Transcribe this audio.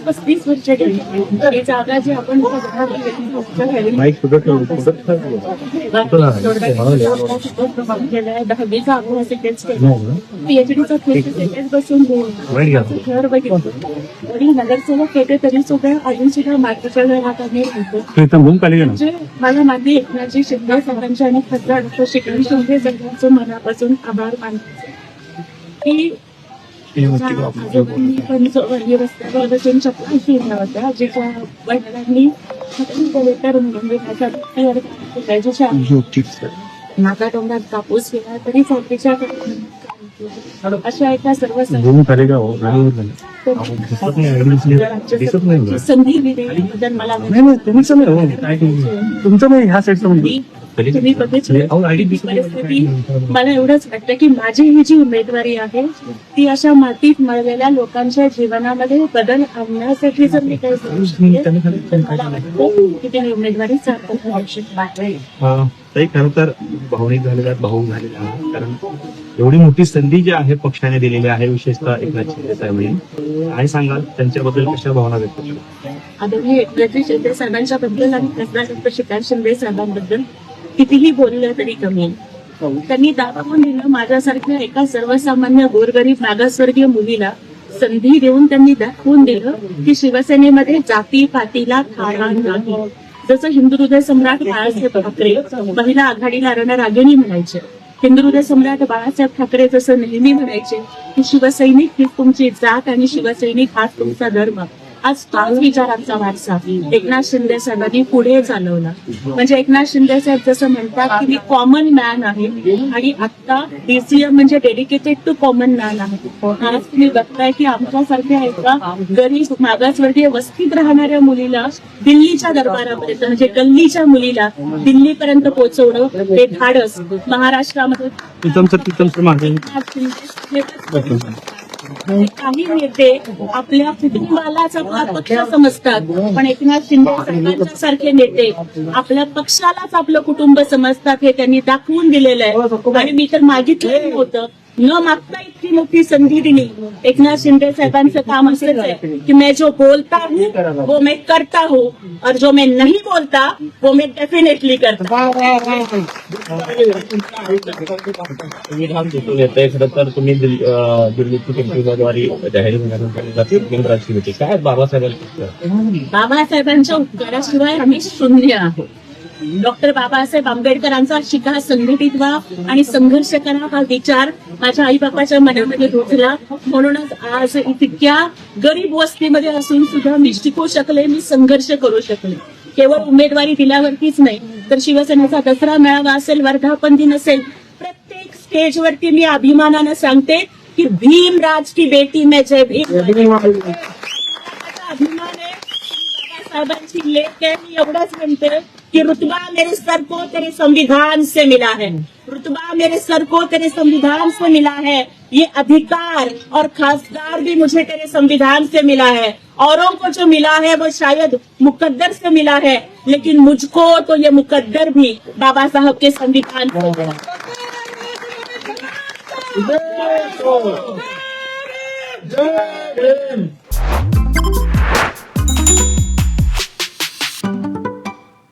35 वर्ष गेली. ही जागा जी आपण दहावीचा अभ्यास पीएचडीचा बसून घर बघितलं. वडील नगरसेवक होते तरी सुद्धा अजून सुद्धा मार्गाच्या घरात आम्ही राहतो. म्हणजे मला माझी एकनाथजी शिंदे साहेबांच्या आणि खासदार डॉक्टर श्रीकांत शिंदे सगळ्यांचं मनापासून आभार मानतो की आजोबांनी पण रस्त्यावर बसून चप्पल फिरल्या होत्या, जिच्या वडिलांनी नाका डोंगरात कापूस केला तरी चालतीच्या अशा एका सर्व संधी दिली मला तुम्ही बघितली परिस्थिती. मला एवढंच वाटतं की माझी ही जी उमेदवारी आहे ती अशा मातीत मळलेल्या लोकांच्या जीवनामध्ये बदल आणण्यासाठी जर मी काही करू शकते मला वाटतं की ती उमेदवारी सार्थक होऊ. ताई खरं तर भावनिक झालेल्या भावूक झालेल्या आहे, कारण एवढी मोठी संधी जी आहे पक्षाने दिलेली आहे, विशेषतः एकनाथ शिंदे साहेबांनी. काय सांगाल त्यांच्याबद्दल कशा भावना व्यक्त केल्या? आदरणीय एकनाथ शिंदे साहेबांच्या बद्दल आणि खासदार डॉक्टर श्रीकांत शिंदे साहेबांबद्दल कितीही बोललं तरी कमी. त्यांनी दाखवून दिलं माझ्यासारख्या एका सर्वसामान्य गोरगरीब मागासवर्गीय मुलीला संधी देऊन त्यांनी दाखवून दिलं की शिवसेनेमध्ये जाती पातीला थारा नाही. जसं हिंदू हृदय सम्राट बाळासाहेब ठाकरे महिला आघाडीला रणरागिणी म्हणायचे, हिंदू हृदय सम्राट बाळासाहेब ठाकरे जसं नेहमी म्हणायचे की शिवसैनिक ही तुमची जात आणि शिवसैनिक हाच तुमचा धर्म. आज तोच विचारांचा वारसा एकनाथ शिंदे साहेबांनी पुढे चालवला. म्हणजे एकनाथ शिंदे साहेब जसं म्हणतात की मी कॉमन मॅन आहे आणि आता डीसीएम म्हणजे डेडिकेटेड टू कॉमन मॅन आहे. आज तुम्ही बघताय की आमच्यासारख्या एका गरीब मागासवर्गीय वस्तीत राहणाऱ्या मुलीला दिल्लीच्या दरबारापर्यंत म्हणजे गल्लीच्या मुलीला दिल्लीपर्यंत पोहोचवणं हे धाडस महाराष्ट्रामध्ये काही नेते आपल्या कुटुंबालाच आपला पक्ष समजतात, पण एकनाथ शिंदे सारखे नेते आपल्या पक्षालाच आपलं कुटुंब समजतात हे त्यांनी दाखवून दिलेलं आहे. आणि मी तर मागितलं होतं न मागता इतकी मोठी संधी दिली. एकनाथ शिंदे साहेबांचं काम असंच आहे की मैं जो बोलता हूँ वो मैं करता हूँ और जो मैं नहीं बोलता वो मैं डेफिनेटली करता. दिसून येते खरं तर तुम्ही दिल्लीची उमेदवारी जाहीर होण्यानंतर काय बाबासाहेबांच्या उपकाराशिवाय आम्ही शून्य आहोत. डॉक्टर बाबासाहेब आंबेडकरांचा शिका संघटित व्हा आणि संघर्ष करा हा विचार माझ्या आई बापाच्या मनामध्ये रुजला. म्हणूनच आज इतक्या गरीब वस्तीमध्ये असून सुद्धा मी शिकू शकले, मी संघर्ष करू शकले. केवळ उमेदवारी दिल्यावरतीच नाही तर शिवसेनेचा दसरा मेळावा असेल, वर्धापन दिन असेल, प्रत्येक स्टेजवरती मी अभिमानानं सांगते की भीमराज की बेटी मैं जय भीम. अभिमान आहे, बाबासाहेबांची लेख आहे. मी एवढंच म्हणते कि रुतबा मेरे सर को तेरे संविधान से मिला है, रुतबा मेरे सर को तेरे संविधान से मिला है, ये अधिकार और खासदार भी मुझे तेरे संविधान से मिला है. औरों को जो मिला है वो शायद मुकद्दर से मिला है, लेकिन मुझको तो ये मुकद्दर भी बाबा साहब के संविधान से.